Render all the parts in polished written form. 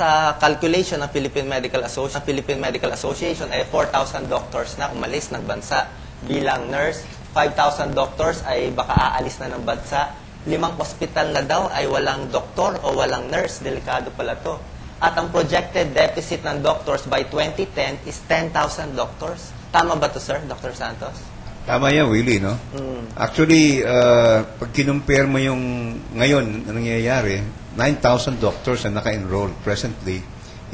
sa calculation ng Philippine Medical Association, ay 4,000 doctors na umalis ng bansa bilang nurse. 5,000 doctors ay baka aalis na ng bansa. 5 hospital na daw ay walang doktor o walang nurse. Delikado pala to. At ang projected deficit ng doctors by 2010 is 10,000 doctors. Tama ba to, sir, Dr. Santos? Tama yan, Willie, no? Actually, pag kinumpare mo yung ngayon, ang nangyayari, 9,000 doctors na naka-enroll presently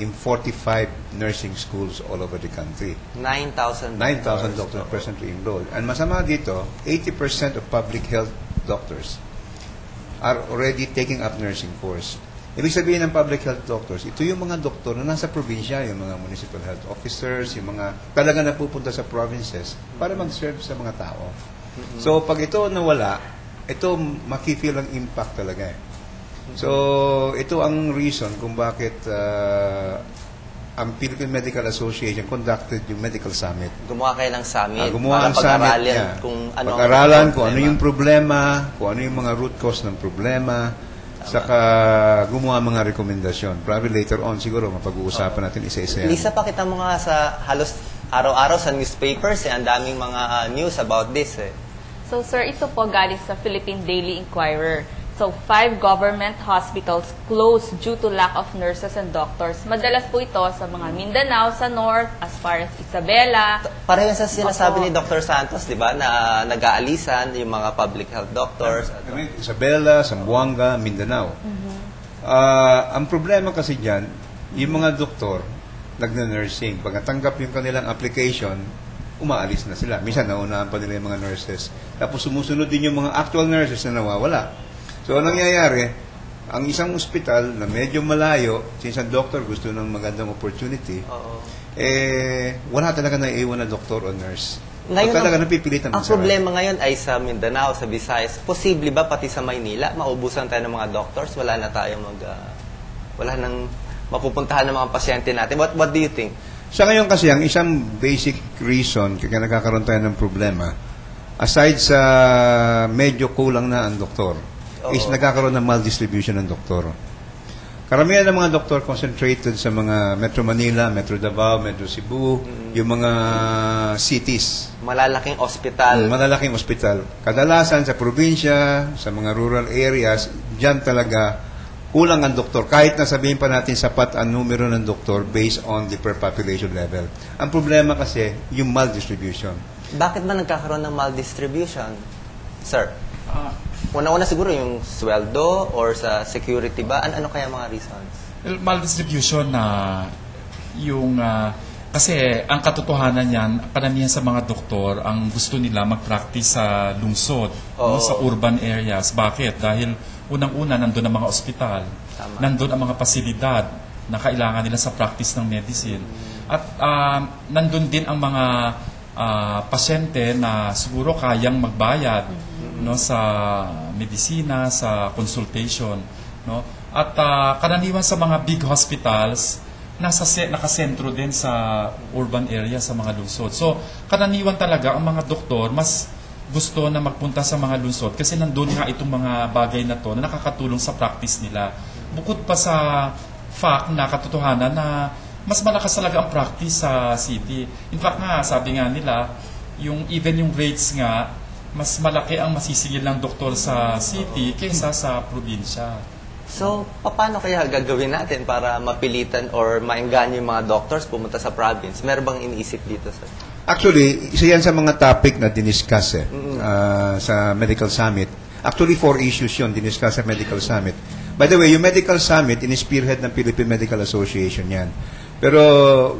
in 45 nursing schools all over the country. 9,000 doctors presently enrolled. And masama dito, 80% of public health doctors are already taking up nursing course. Ibig sabihin ng public health doctors, ito yung mga doktor na nasa probinsya, yung mga municipal health officers, yung mga talaga napupunta sa provinces para mag-serve sa mga tao. So, pag ito nawala, ito makifeel ang impact talaga. So, ito ang reason kung bakit ang Philippine Medical Association conducted yung medical summit. Gumawa kayo ng summit gumawa para ng summit, pag-aralan kung ano yung problema, kung ano yung mga root cause ng problema, saka gumawa mga rekomendasyon. Probably later on, siguro, mapag-uusapan natin isa-isa yan. Lisa, pakita mo nga sa halos araw-araw sa newspapers, ang daming mga news about this. So, sir, ito po galing sa Philippine Daily Inquirer. So, 5 government hospitals closed due to lack of nurses and doctors. Madalas po ito sa mga Mindanao, sa North, as far as Isabela. Pareho sa sinasabi ni Dr. Santos, di ba, na nag-aalisan yung mga public health doctors. Isabela, Zamboanga, Mindanao. Ang problema kasi dyan, yung mga doktor, nagna-nursing. Pag natanggap yung kanilang application, umaalis na sila. Minsan, naunahan pa nila yung mga nurses. Tapos sumusunod din yung mga actual nurses na nawawala. So, nangyayari, ang isang ospital na medyo malayo, since ang doctor gusto ng magandang opportunity, wala talaga naiiwan na doktor o nurse. Ngayon, talaga napipilitan ang problema ngayon ay sa Mindanao, sa Visayas. Posible ba pati sa Maynila, maubusan tayo ng mga doctors? Wala na tayong wala nang mapupuntahan ng mga pasyente natin. What do you think? Sa ngayon kasi, ang isang basic reason kaya nagkakaroon tayo ng problema, aside sa medyo kulang na ang doktor, is nagkakaroon ng maldistribution ng doktor. Karamihan ng mga doktor concentrated sa mga Metro Manila, Metro Davao, Metro Cebu, yung mga cities. Malalaking ospital. Malalaking ospital. Kadalasan sa probinsya, sa mga rural areas, dyan talaga kulang ang doktor. Kahit na sabihin pa natin sapat ang numero ng doktor based on the per population level. Ang problema kasi, yung maldistribution. Bakit ba nagkakaroon ng maldistribution, sir? Una-una siguro yung sweldo or sa security ba? Ano kaya mga reasons? Maldistribution na kasi ang katotohanan niyan, karamihan sa mga doktor, ang gusto nila mag-practice sa lungsod, sa urban areas. Bakit? Dahil unang-una, nandun ang mga ospital, nandun ang mga pasilidad na kailangan nila sa practice ng medicine. At nandun din ang mga pasyente na siguro kayang magbayad sa medisina, sa consultation, at karaniwan sa mga big hospitals nakasentro din sa urban area, sa mga lungsod. So karaniwan talaga ang mga doktor mas gusto na magpunta sa mga lungsod kasi nandun nga itong mga bagay na to na nakakatulong sa practice nila. Bukod pa sa fact na katotohanan na mas malakas talaga ang practice sa city. In fact nga, sabi nga nila, even yung rates nga, mas malaki ang masisingil ng doktor sa city kaysa sa probinsya. So, paano kaya gagawin natin para mapilitan or maengganyo yung mga doctors pumunta sa province? Meron bang iniisip dito, sir? Actually, isa yan sa mga topic na diniscuss sa Medical Summit. Actually, 4 issues yun diniscuss sa Medical Summit. By the way, yung Medical Summit, in-spearhead ng Philippine Medical Association yan. Pero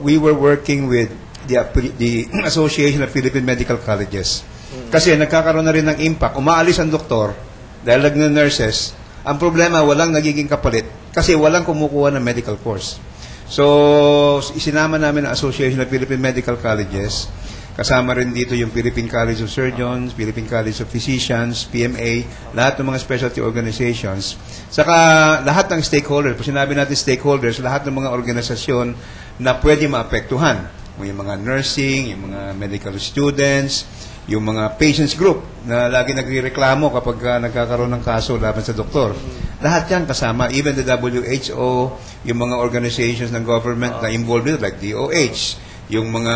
we were working with the Association of Philippine Medical Colleges. Kasi nagkakaroon na rin ng impact. Umaalis ang doktor dahil nurses. Ang problema, walang nagiging kapalit kasi walang kumukuha ng medical course. So, isinama namin ang Association of Philippine Medical Colleges. Kasama rin dito yung Philippine College of Surgeons, Philippine College of Physicians, PMA, lahat ng mga specialty organizations. Saka lahat ng stakeholders, kung sinabi natin stakeholders, lahat ng mga organisasyon na pwede maapektuhan. Yung mga nursing, yung mga medical students, yung mga patients group na lagi nagrereklamo kapag nagkakaroon ng kaso laban sa doktor. Lahat yan kasama, even the WHO, yung mga organizations ng government na involved dito, like DOH, yung mga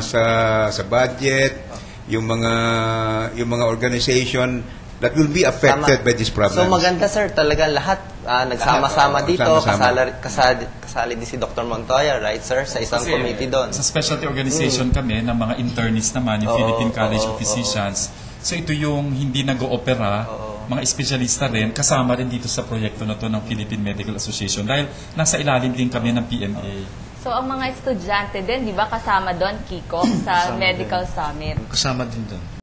sa budget, yung mga organization that will be affected by this problem. So maganda sir, talaga lahat nagsama-sama dito, kasali din si Dr. Montoya, right sir, sa isang Kasi committee doon. Sa specialty organization kami ng mga internists naman, yung Philippine College of Physicians. So ito yung hindi nag-oopera, mga espesyalista rin, kasama rin dito sa proyekto na to ng Philippine Medical Association dahil nasa ilalim din kami ng PMA. So, ang mga estudyante din, di ba, kasama doon, Kiko, sa Medical Summit? Kasama din doon.